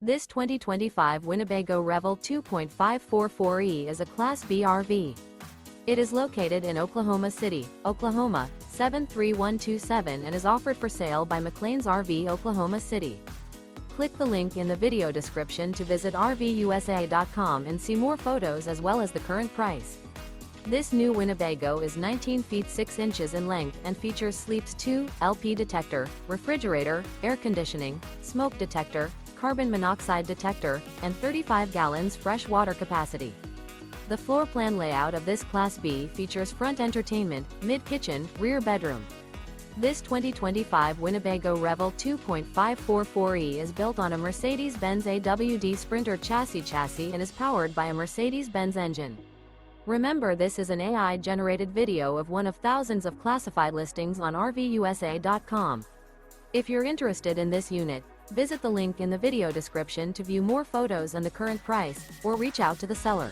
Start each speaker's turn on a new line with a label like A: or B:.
A: This 2025 Winnebago Revel 2.5 44E is a Class B RV. It is located in Oklahoma City, Oklahoma, 73127 and is offered for sale by McClain's RV Oklahoma City. Click the link in the video description to visit RVUSA.com and see more photos as well as the current price. This new Winnebago is 19 feet 6 inches in length and features Sleep's 2 LP detector, refrigerator, air conditioning, smoke detector, carbon monoxide detector, and 35 gallons fresh water capacity. The floor plan layout of this Class B features front entertainment, mid-kitchen, rear bedroom. This 2025 Winnebago Revel 2.5 44E is built on a Mercedes-Benz AWD Sprinter Chassis and is powered by a Mercedes-Benz engine. Remember, this is an AI-generated video of one of thousands of classified listings on RVUSA.com. If you're interested in this unit, visit the link in the video description to view more photos and the current price, or reach out to the seller.